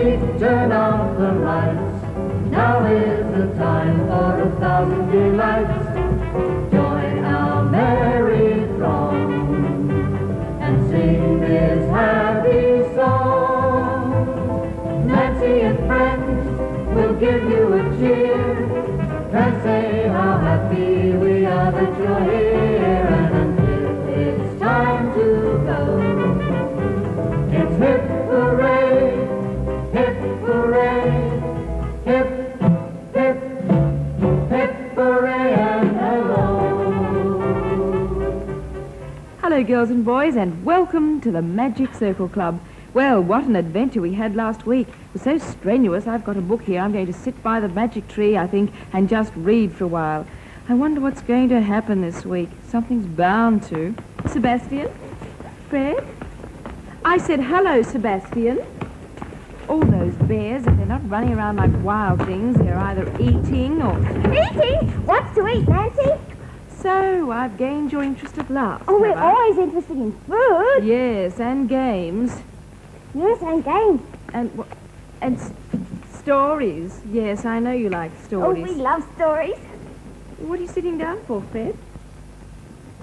Quick, turn off the lights. Now is the time for 1,000 delights. Join our merry throng and sing this happy song. Nancy and friends will give you a cheer and say how happy we are that you're here. And until it's time to go, it's hip hooray, hip hooray, hip, hip, hip hooray and hello. Hello, girls and boys, and welcome to the Magic Circle Club. Well, what an adventure we had last week. It was so strenuous. I've got a book here. I'm going to sit by the magic tree, I think, and just read for a while. I wonder what's going to happen this week. Something's bound to. Sebastian? Fred? I said hello, Sebastian. All those bears, if they're not running around like wild things, they're either eating or... Eating? What's to eat, Nancy? So, I've gained your interest at last. Oh, we're have I? always interested in food. Yes, and games. Yes, and games. And stories. Yes, I know you like Oh, stories. we love stories. What are you sitting down for, Fred?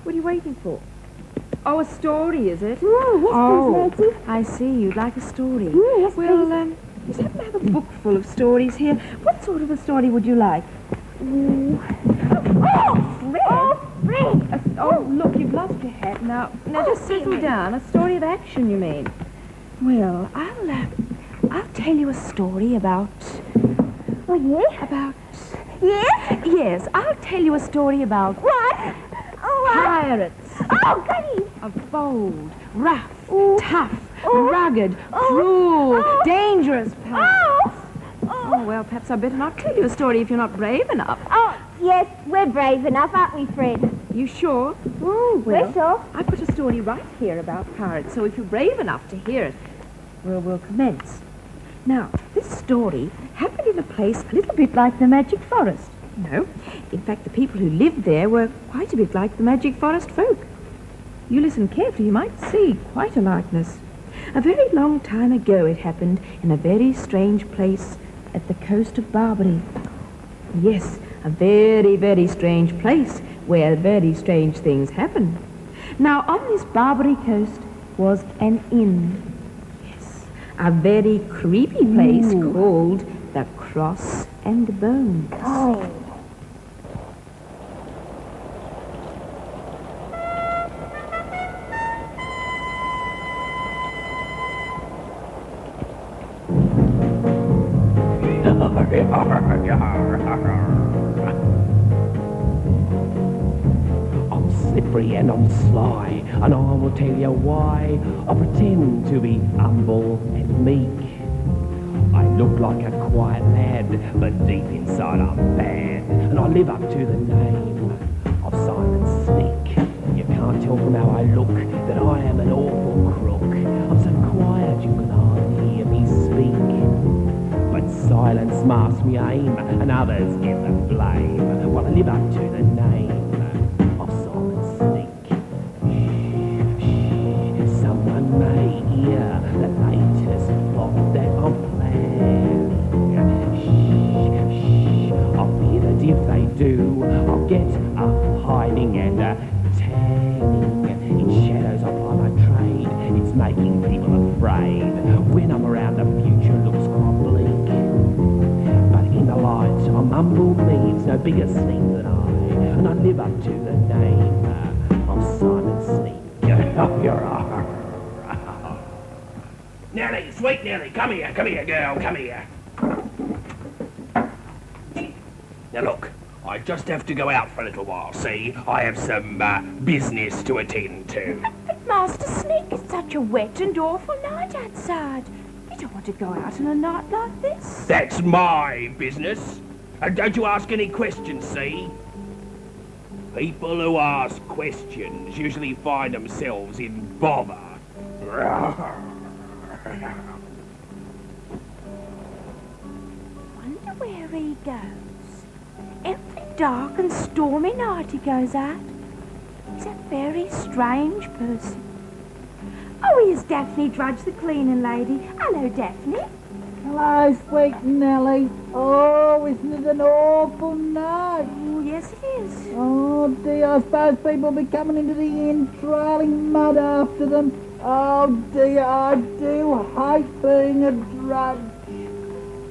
What are you waiting for? Oh, a story, is it? Yes, please, Nancy. I see. You'd like a story. Yes, Well, just happen to have a book full of stories here. What sort of a story would you like? Oh, Fred! Oh, Fred! Oh, look, you've lost your hat. Now, just settle dear. down. A story of action, you mean? Well, I'll tell you a story about... Oh, yeah? About... Yes? Yes, I'll tell you a story about... What? Oh, what? Pirates. Oh, goody. A bold, rough, Oh. tough, Oh. rugged, Oh. cruel, Oh. dangerous pirates. Oh. Oh, well, perhaps I better not tell you a story if you're not brave enough. Oh, yes, we're brave enough, aren't we, Fred? You sure? Well, we're sure. I put a story right here about pirates, so if you're brave enough to hear it, we'll commence. Now, this story happened in a place a little bit like the Magic Forest. No, in fact, the people who lived there were quite a bit like the Magic Forest folk. You listen carefully, you might see quite a likeness. A very long time ago it happened in a very strange place at the coast of Barbary. Yes, a very, very strange place where very strange things happen. Now, on this Barbary coast was an inn. Yes, a very creepy place called the Cross and Bones. Oh. I'm slippery and I'm sly, and I will tell you why. I pretend to be humble and meek. I look like a quiet lad, but deep inside I'm bad, and I live up to the name of Simon Sneak. You can't tell from how I look that I am an awful crook. I'm so quiet you can hardly hear me speak. But silence masks me aim, and others get the blame. Well, I live up to the name of Simon Sneak. Shh, someone may hear the latest plot that I'm planning. Shh, I fear that if they do, I'll get a hiding and a tanning. In shadows I ply my trade, it's making people afraid. When I'm around, the future looks quite bleak. But in the light, I'm humble means no bigger sneak than I, and I live up to the name of Simon Sneak. Nellie, sweet Nellie, come here, girl, come here. Now look, I just have to go out for a little while, see? I have some business to attend to. But Master Sneak, it's such a wet and awful night outside. You don't want to go out on a night like this. That's my business. And don't you ask any questions, see? People who ask questions usually find themselves in bother. Wonder where he goes. Every dark and stormy night he goes out. He's a very strange person. Oh, here's Daphne Drudge, the cleaning lady. Hello, Daphne. Hello, sweet Nellie. Oh, isn't it an awful night? Oh, yes, it is. Oh dear, I suppose people will be coming into the inn trailing mud after them. Oh dear, I do hate being a drudge.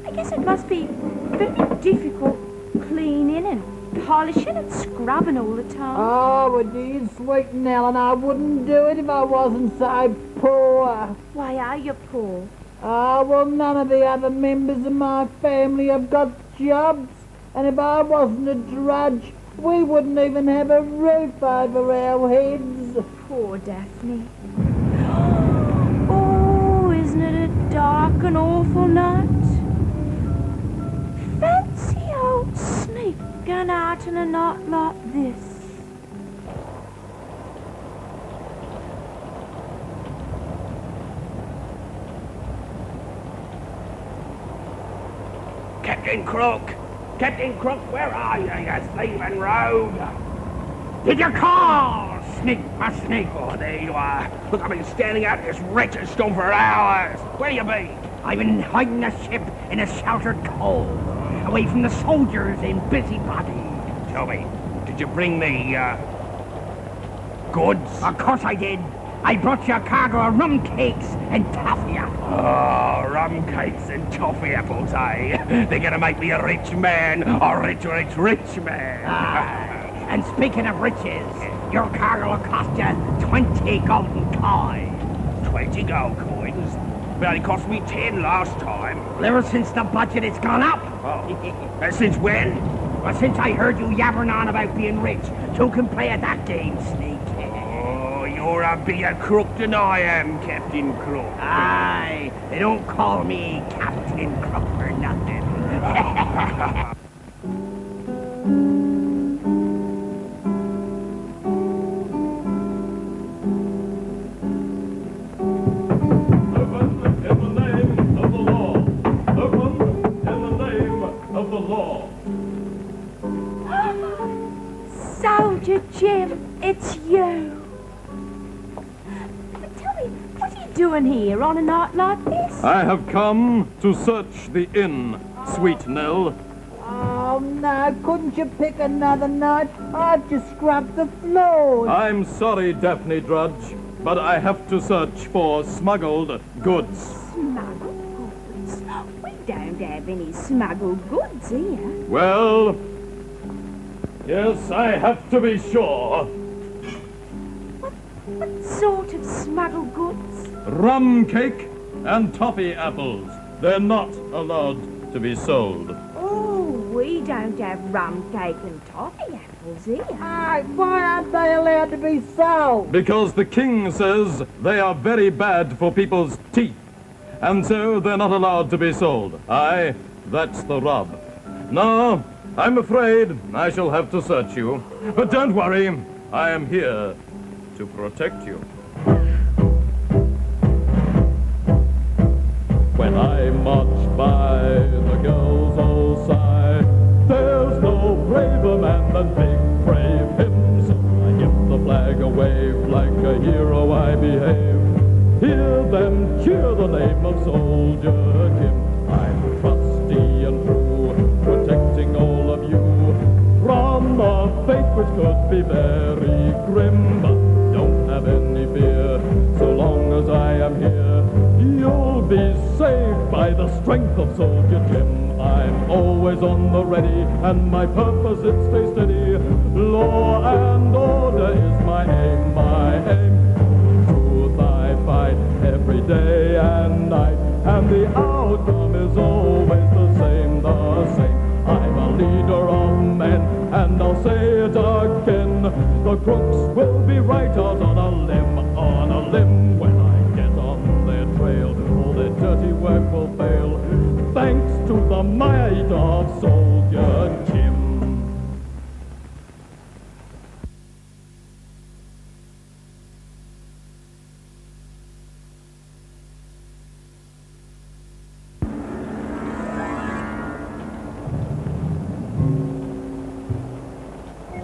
I guess it must be very difficult cleaning and polishing and scrubbing all the time. Oh, it is, sweet Nell, and I wouldn't do it if I wasn't so poor. Why are you poor? Oh, well, none of the other members of my family have got jobs, and if I wasn't a drudge, we wouldn't even have a roof over our heads. Poor Daphne. Oh, isn't it a dark and awful night? Fancy old sneaking out in a night like this. Captain Crook! Captain Crook, where are you, you thieving rogue? Did you call? Sneak for sneak. Oh, there you are. Look, I've been standing out in this wretched storm for hours. Where you been? I've been hiding the ship in a sheltered cove, away from the soldiers in Busybody. Tell me, did you bring me, goods? Of course I did. I brought you a cargo of rum cakes and toffee apples. Oh, rum cakes and toffee apples, eh? They're gonna make me a rich man, a rich man. Aye. And speaking of riches, your cargo will cost you 20 golden coins. 20 gold coins? But it only cost me 10 last time. Ever since the budget has gone up. Oh. And since when? Well, since I heard you yabbering on about being rich, who can play at that game, sneak? Oh, you're a bigger crook than I am, Captain Crook. Aye, they don't call me Captain Crook for nothing. Soldier Jim, it's you. But tell me, what are you doing here on a night like this? I have come to search the inn, sweet Nell. Oh no, couldn't you pick another night? I've just scrubbed the floors. I'm sorry, Daphne Drudge, but I have to search for smuggled goods. Smuggled goods? We don't have any smuggled goods here. Well, yes, I have to be sure. What sort of smuggled goods? Rum cake and toffee apples. They're not allowed to be sold. Oh, we don't have rum cake and toffee apples here. Aye, why aren't they allowed to be sold? Because the king says they are very bad for people's teeth, and so they're not allowed to be sold. Aye, that's the rub. No, I'm afraid I shall have to search you. But don't worry, I am here to protect you. When I march by, the girls all sigh. There's no braver man than big brave him. So I give the flag a wave, like a hero I behave. Hear them cheer the name of Soldier Jim. I'm trusty and true, protecting all of you from a fate which could be very grim. But don't have any fear, so long as I am here, you'll be saved by the strength of Soldier Jim. I'm always on the ready, and my purpose is stay steady. Law and order is my aim, my aim. Truth I fight every day and night, and the outcome is always the same, the same. I'm a leader of men, and I'll say it again. The crooks will be right out on a limb, when I get on their trail. All their dirty work will fail, thanks to the might of Soldier Jim.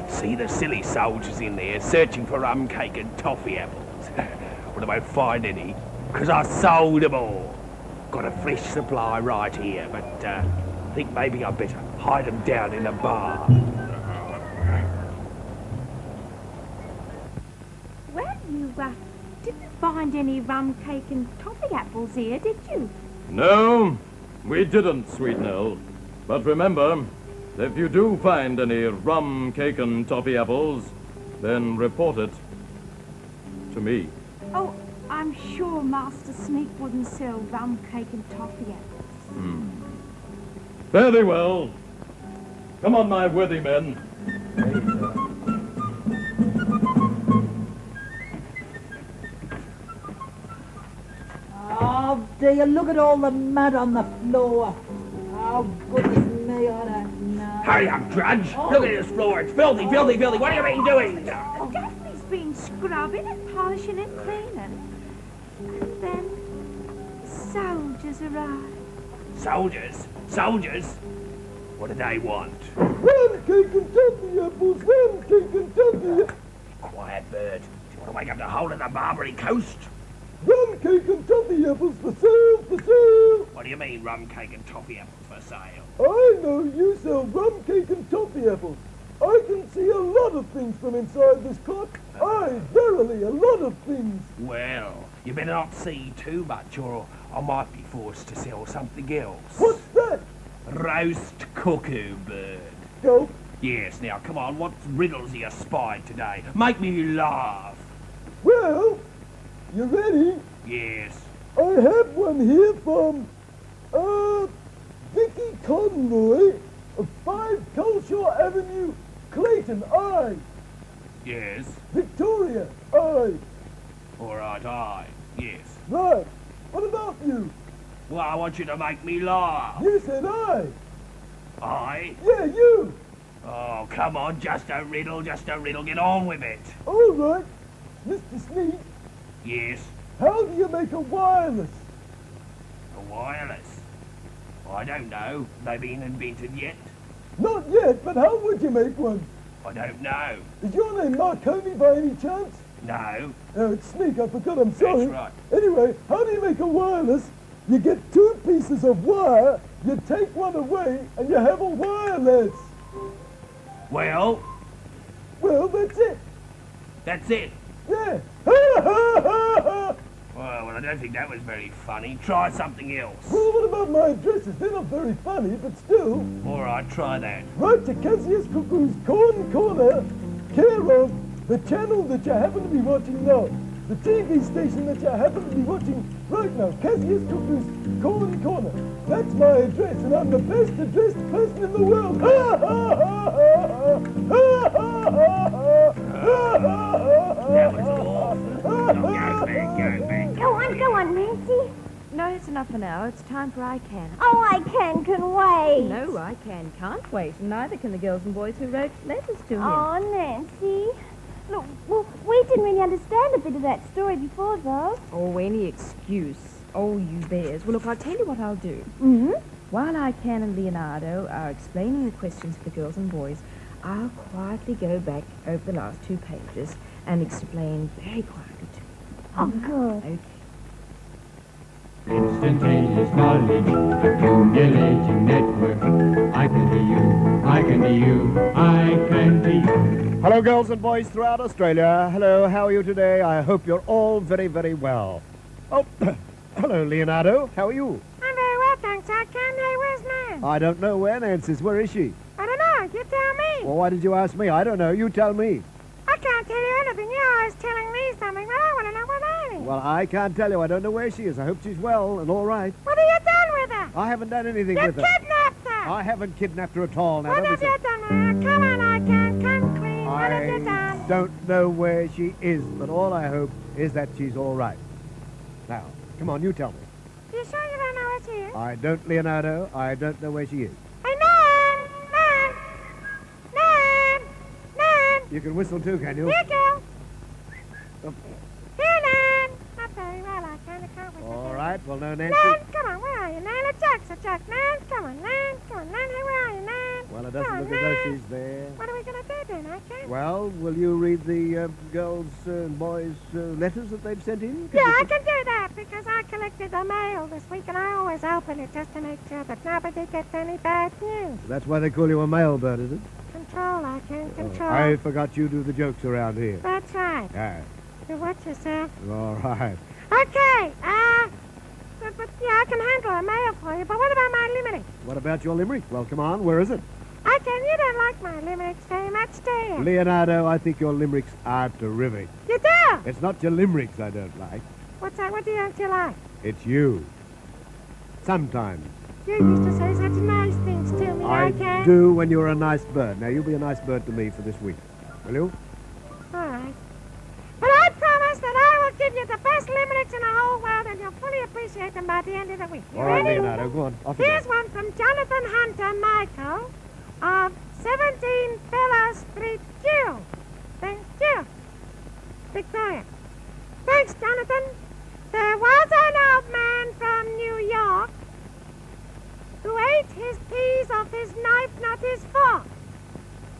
See the silly soldiers in there searching for rum cake and toffee apples. Well, they won't find any, because I sold them all. Got a fresh supply right here, but I think maybe I'd better hide them down in a bar. Well, you didn't find any rum cake and toffee apples here, did you? No, we didn't, Sweet Nell. But remember, if you do find any rum cake and toffee apples, then report it to me. Oh, I'm sure Master Sneak wouldn't sell rum cake and toffee apples. Very well. Come on, my worthy men. Oh, dear, look at all the mud on the floor. Oh, goodness me, I don't know. Hurry up, Drudge. Look at this floor. It's filthy, filthy, filthy. What have you been doing? Daphne's been scrubbing and polishing and cleaning. And then soldiers arrived. Soldiers? Soldiers? What do they want? Rum cake and toffee apples, rum cake and toffee apples. Quiet, bird. Do you want to wake up the whole of the Barbary Coast? Rum cake and toffee apples for sale, for sale. What do you mean, rum cake and toffee apples for sale? I know you sell rum cake and toffee apples. I can see a lot of things from inside this cot. Aye, verily, a lot of things. Well, you better not see too much, or I might be forced to sell something else. What's that? Roast cuckoo bird. Go. Yes, now, come on, what riddles are you spied today? Make me laugh. Well, you ready? Yes. I have one here from, Vicky Conroy of 5 Culshaw Avenue, Clayton, aye. Yes. Victoria, aye. All right, aye. Yes. Right. What about you? Well, I want you to make me laugh. You said aye. Aye? Yeah, you. Oh, come on, just a riddle, just a riddle. Get on with it. All right. Mr. Sneak, Yes. how do you make a wireless? A wireless? I don't know. They been invented yet? Not yet, but how would you make one? I don't know. Is your name Marconi by any chance? No. Oh, it's Sneak, I forgot, I'm sorry. That's right. Anyway, how do you make a wireless? You get 2 pieces of wire, you take one away, and you have a wireless. Well, Well, that's it. that's it. Yeah. Ha ha ha ha. Well, I don't think that was very funny. Try something else. Well, what about my addresses? They're not very funny, but still. All right, try that. Write to Cassius Cuckoo's Corn Corner, care of the channel that you happen to be watching now. The TV station that you happen to be watching right now. Cassius Cuckoo's Corn Corner. That's my address, and I'm the best addressed person in the world. Ha ha ha ha ha ha ha ha ha. That was awful. Now go back, go back. Go on, Nancy. No, it's enough for now. It's time for I Can. Oh, I can wait. No, I can't wait. And neither can the girls and boys who wrote letters to him. Oh, Nancy. Look, well, we didn't really understand a bit of that story before, though. Oh, any excuse. Oh, you bears. Well, look, I'll tell you what I'll do. Mm-hmm. While I Can and Leonardo are explaining the questions for the girls and boys, I'll quietly go back over the last 2 pages and explain very quietly to you. Oh, good. Okay. Instantaneous knowledge, accumulating network. I can be you, I can be you, I can be you. Hello, girls and boys throughout Australia. Hello, how are you today? I hope you're all very, very well. Oh, hello, Leonardo. How are you? I'm very well, thanks, I can. Hey, where's Nan? I don't know where Nancy is. Where is she? I don't know. You tell me. Well, why did you ask me? I don't know. You tell me. I can't tell you anything. You're always telling me something, but I want to know what that is. Well, I can't tell you. I don't know where she is. I hope she's well and all right. What have you done with her? I haven't done anything You with her. kidnapped her. I haven't kidnapped her at all. Now, What don't have be you silly. done with her? Come on, I can. Come clean. What have you I done? don't know where she is, but all I hope is that she's all right. Now, come on, you tell me. You sure you don't know where she is? I don't, Leonardo. I don't know where she is. Hey, Nan! Nan! Nan! Nan! You can whistle too, can you? Here you go. Oh. Here, Nan! Not very well, I can't whistle. All right, well, no, Nancy. Nan, come on, where are you, Nan? A joke, Nan. Come on, Nan. Come on, Nan. Hey, where are you, Nan? Well, it Come doesn't on, look as though Nan. she's there. What are we going to do, then, eh? I can. Well, will you read the girls' and boys' letters that they've sent in? Yeah, I can do that because I collected the mail this week and I always open it just to make sure that nobody gets any bad news. That's why they call you a mailbird, is it? Control, I can control. I forgot you do the jokes around here. That's right. Yeah. You watch yourself. All right. Okay, but yeah, I can handle a mail for you, but what about my limerick? What about your limerick? Well, come on, where is it? I can, you don't like my limericks very much, do you? Leonardo, I think your limericks are terrific. You do? It's not your limericks I don't like. What's that? What don't you like? It's you. Sometimes. You used to say such nice things to me, I can. do when you're a nice bird. Now, you'll be a nice bird to me for this week. Will you? All right. But I promise that I will give you the best limericks in the whole world and you'll fully appreciate them by the end of the week. You All right, ready? Leonardo, go on. Off you Here's go. one from Jonathan Hunter Michael of 17 Fellow Street, Kew. Thank you. Victoria. Thanks, Jonathan. There was an old man from New York who ate his peas off his knife, not his fork.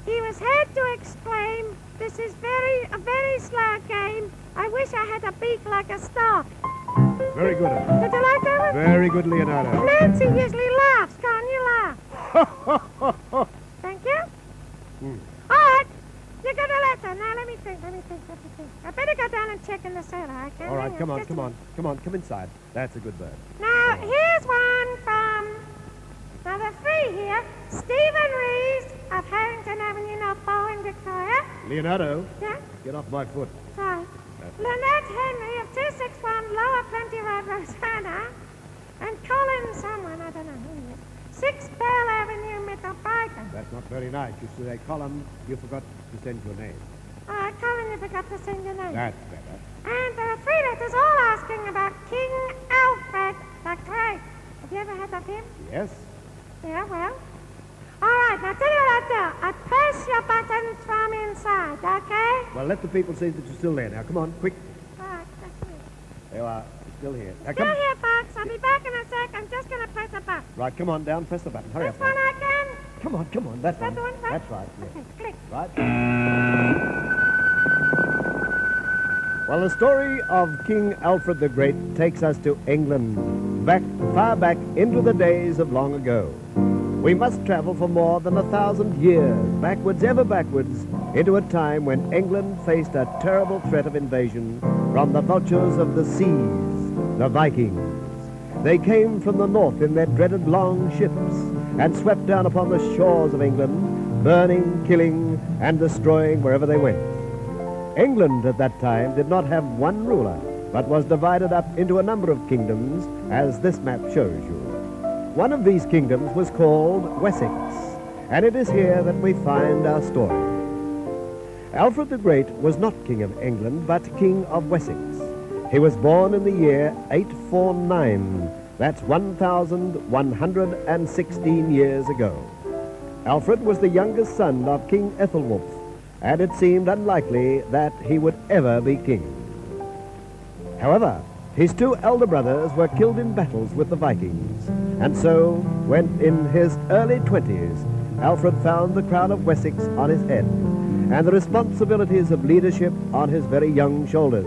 He was heard to exclaim, "This is a very slow game. I wish I had a beak like a stork." Very good. Did you like that one? Very good, Leonardo. Nancy usually laughs. Can't you laugh? Thank you. All right. You got a letter. Now let me think. I better go down and check in the cellar. I can't. All right, hang on come on, just a come on, minute. come on, come inside. That's a good bird. Now, here's one from, now there are three here. Stephen Rees of Harrington Avenue, North Bowen, Victoria. Leonardo, Yeah? get off my foot. Sorry. Lynette Henry of 261 Lower Plenty Road, Rosanna. And Colin someone, I don't know who he is. 6 Bell Avenue, Middle Brighton. That's not very nice. You should say, Colin, you forgot to send your name. All right, Colin, you forgot to send your name. That's better. And there are 3 letters all asking about King Alfred the Great. Have you ever heard of him? Yes? Yeah, well. All right, now tell you what I do. I press your buttons from inside, okay? Well, let the people see that you're still there. Now, come on, quick. All right, that's it. There you are. You're still here. Now, Still come. here, folks. I'll be back in a sec. I'm just going to press a button. Right, come on down. Press the button. Hurry This up. one now. I can. Come on. That's That one. the one, right? That's right. Yes. Okay, click. Right. Well, the story of King Alfred the Great takes us to England, far back into the days of long ago. We must travel for more than 1,000 years, backwards, ever backwards, into a time when England faced a terrible threat of invasion from the vultures of the seas, the Vikings. They came from the north in their dreaded long ships and swept down upon the shores of England, burning, killing, and destroying wherever they went. England at that time did not have one ruler, but was divided up into a number of kingdoms, as this map shows you. One of these kingdoms was called Wessex, and it is here that we find our story. Alfred the Great was not King of England, but King of Wessex. He was born in the year 849. That's 1,116 years ago. Alfred was the youngest son of King Ethelwulf, and it seemed unlikely that he would ever be king. However, his 2 elder brothers were killed in battles with the Vikings, and so, when in his early 20s, Alfred found the crown of Wessex on his head, and the responsibilities of leadership on his very young shoulders.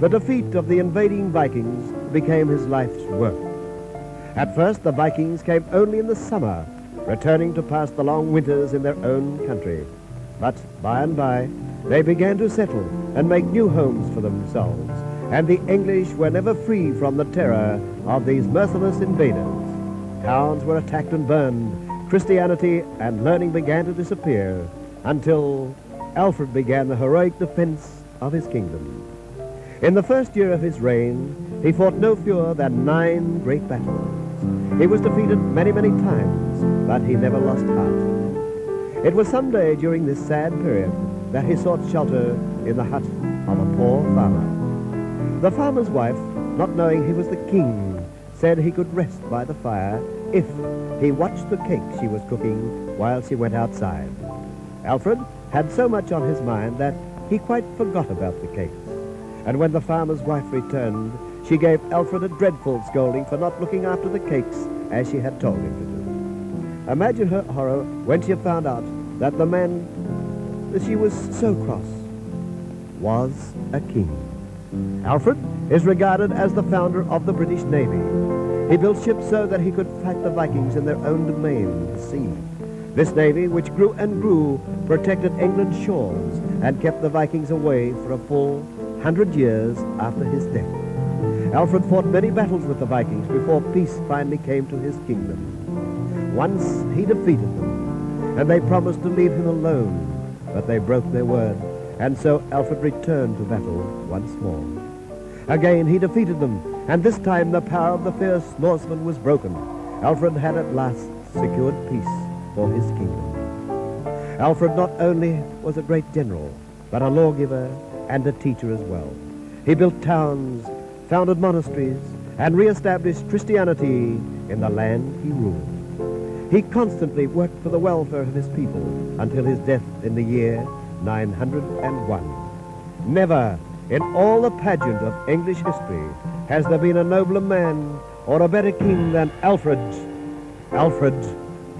The defeat of the invading Vikings became his life's work. At first, the Vikings came only in the summer, returning to pass the long winters in their own country. But by and by, they began to settle and make new homes for themselves, and the English were never free from the terror of these merciless invaders. Towns were attacked and burned, Christianity and learning began to disappear, until Alfred began the heroic defense of his kingdom. In the first year of his reign, he fought no fewer than 9 great battles. He was defeated many, many times, but he never lost heart. It was some day during this sad period that he sought shelter in the hut of a poor farmer. The farmer's wife, not knowing he was the king, said he could rest by the fire if he watched the cake she was cooking while she went outside. Alfred had so much on his mind that he quite forgot about the cakes. And when the farmer's wife returned, she gave Alfred a dreadful scolding for not looking after the cakes as she had told him to do. Imagine her horror when she found out that the man that she was so cross, was a king. Alfred is regarded as the founder of the British Navy. He built ships so that he could fight the Vikings in their own domain, the sea. This navy, which grew and grew, protected England's shores and kept the Vikings away for a full 100 years after his death. Alfred fought many battles with the Vikings before peace finally came to his kingdom. Once he defeated them, and they promised to leave him alone, but they broke their word, and so Alfred returned to battle once more. Again he defeated them, and this time the power of the fierce Norsemen was broken. Alfred had at last secured peace for his kingdom. Alfred not only was a great general, but a lawgiver and a teacher as well. He built towns, founded monasteries, and re-established Christianity in the land he ruled. He constantly worked for the welfare of his people until his death in the year 901. Never in all the pageant of English history has there been a nobler man or a better king than Alfred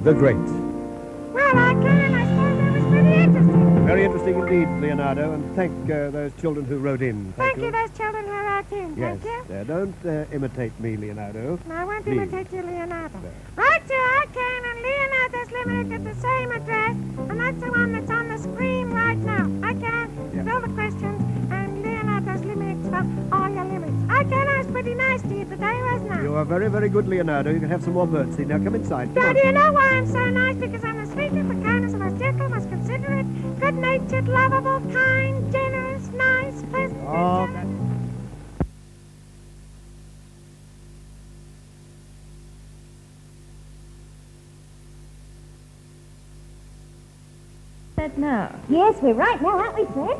the Great. Well, I suppose that was pretty interesting. Very interesting indeed, Leonardo, and thank those children who wrote in. Thank you, those children who wrote in. Yes, Thank you. don't imitate me, Leonardo. No, I won't Please. imitate you, Leonardo. Right, so I came and Leonardo's limerick at the same address, and that's the one that's on the screen right now. I can fill the questions, and Leonardo's limericks for all your limericks. I can, I was pretty nice to you today, wasn't I? You are very, very good, Leonardo. You can have some more birdseed. Now come inside. Come Now, on. do you know why I'm so nice? Because I'm the sweetest, the kindest, the most gentle, most considerate, good-natured, lovable, kind, generous, nice, pleasant. Oh, and That now. Yes, we're right now, aren't we, Fred?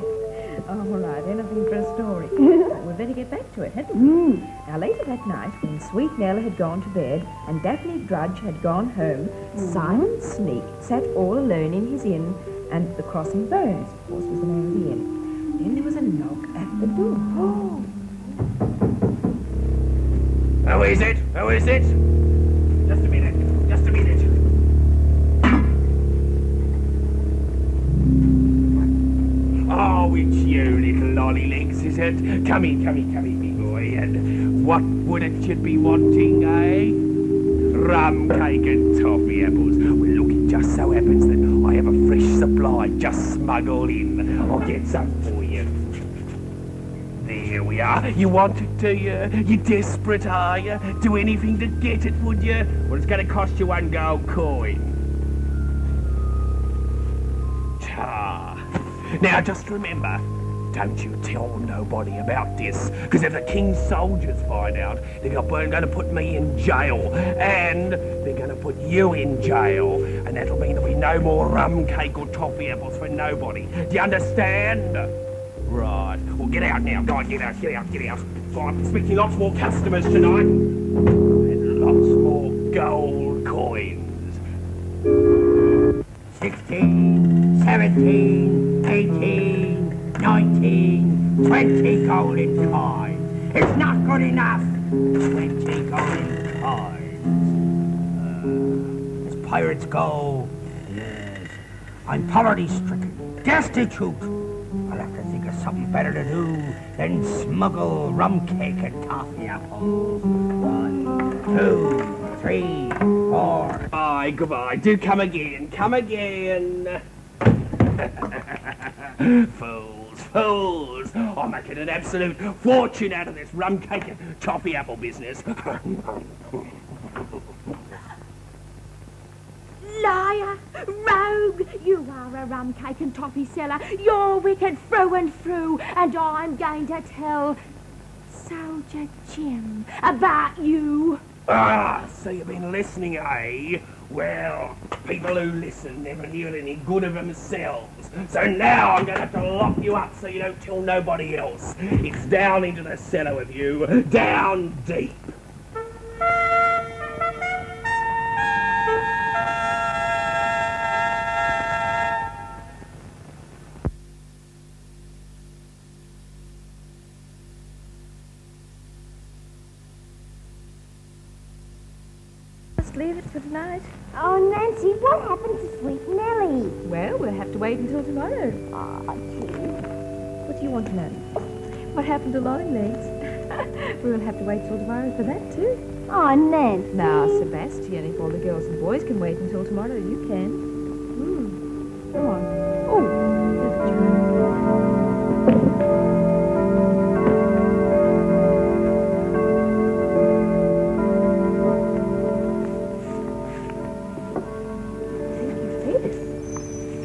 Oh, all right, anything for a story. We'd better get back to it, hadn't we? Now, later that night, when Sweet Nell had gone to bed and Daphne Drudge had gone home, Simon Sneak sat all alone in his inn, and the Crossing Bones, of course, was the name of the inn. Then there was a knock at the door. Oh! Who is it? Who is it? Just a minute. Just a minute. Oh, it's you, little lollylegs, is it? Come in, me boy. And what would it you be wanting, eh? Rum cake and toffee apples. Well, look, it just so happens that I have a fresh supply just smuggled in. I'll get some for you. There we are. You want it, do you? You desperate, are you? Do anything to get it, would you? Well, it's going to cost you 1 gold coin. Ta. Now, just remember, don't you tell nobody about this, because if the king's soldiers find out, they're going to put me in jail, and they're going to put you in jail, and that'll mean there'll be no more rum cake or toffee apples for nobody. Do you understand? Right. Well, get out now. Go on, get out. Go on, I'm expecting lots more customers tonight, and lots more gold coins. 16, 17, 18, 19, 20 golden coins. It's not good enough. 20 golden coins. As pirates go, yes. I'm poverty-stricken, destitute. I'll have to think of something better to do than smuggle rum cake and toffee apples. 1, 2, 3, 4. Bye, goodbye. Do come again. Come again. Fools. I'm making an absolute fortune out of this rum cake and toffee apple business. Liar! Rogue! You are a rum cake and toffee seller. You're wicked through and through, and I'm going to tell Soldier Jim about you. Ah, so you've been listening, eh? Well, people who listen never knew any good of themselves. So now I'm going to have to lock you up so you don't tell nobody else. It's down into the cellar with you. Down deep. Just leave it for tonight. Oh, Nancy, what happened to Sweet Nellie? Well, we'll have to wait until tomorrow. Oh, gee. What do you want to know? What happened to Longlegs? We'll have to wait till tomorrow for that, too. Oh, Nancy. Now, Sebastian, if all the girls and boys can wait until tomorrow, you can. Come on. Oh, that's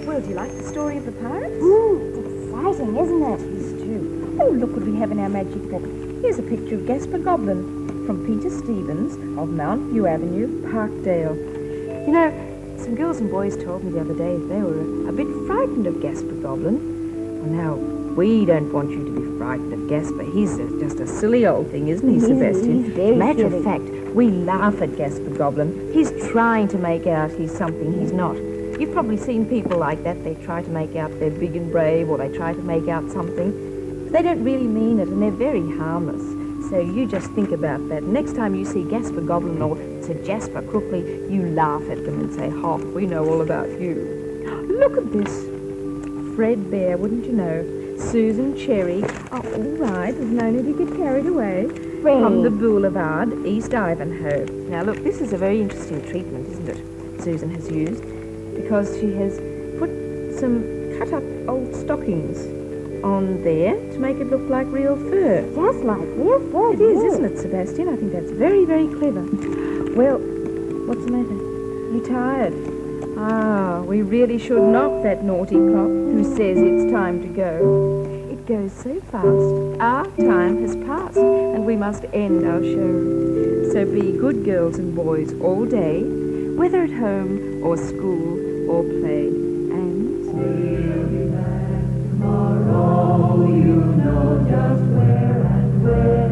Well, do you like the story of the pirates? It's exciting, isn't it? Yes, too. Oh, look what we have in our magic book. Here's a picture of Jasper Goblin from Peter Stevens of Mount View Avenue, Parkdale. You know, some girls and boys told me the other day they were a bit frightened of Jasper Goblin. Well, now, we don't want you to be frightened of Jasper. He's just a silly old thing, isn't he, Sebastian? He's very Matter silly. of fact, we laugh at Jasper Goblin. He's trying to make out he's something he's not. You've probably seen people like that. They try to make out they're big and brave, or they try to make out something. But they don't really mean it, and they're very harmless. So you just think about that. Next time you see Jasper Goblin or Sir Jasper Crookley, you laugh at them and say, "Ha, we know all about you." Look at this. Fred Bear, wouldn't you know? Susan Cherry. Oh, all right, there's no need to get carried away. From the Boulevard, East Ivanhoe. Now look, this is a very interesting treatment, isn't it, Susan has used, because she has put some cut-up old stockings on there to make it look like real fur. Just like real fur. It is, isn't it, Sebastian? I think that's very, very clever. Well, what's the matter? You tired? Ah, we really should knock that naughty clock who says it's time to go. It goes so fast. Our time has passed, and we must end our show. So be good girls and boys all day, whether at home or school or play. And We'll be back tomorrow, you know just where and when.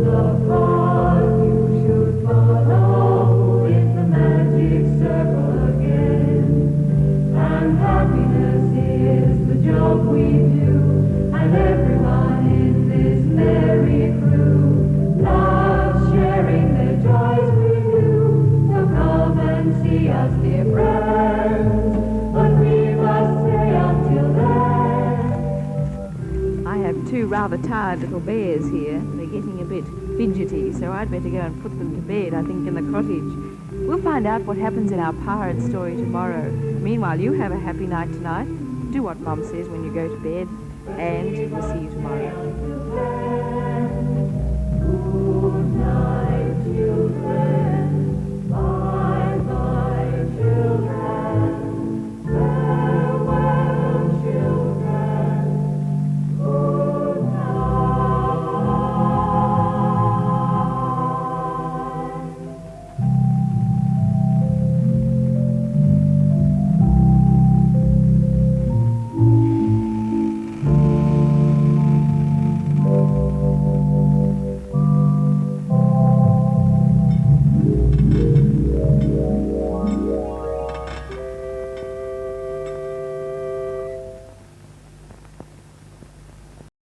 The path you should follow in the magic circle again. And happiness is the job we do, and everyone in this merry crew loves sharing the joys we do. So come and see us, dear friends, but we must stay until then. I have two rather tired little bears here. They're getting a bit fidgety, so I'd better go and put them to bed, I think, in the cottage. We'll find out what happens in our pirate story tomorrow. Meanwhile, you have a happy night tonight. Do what Mum says when you go to bed, and we'll see you tomorrow. Good night, children.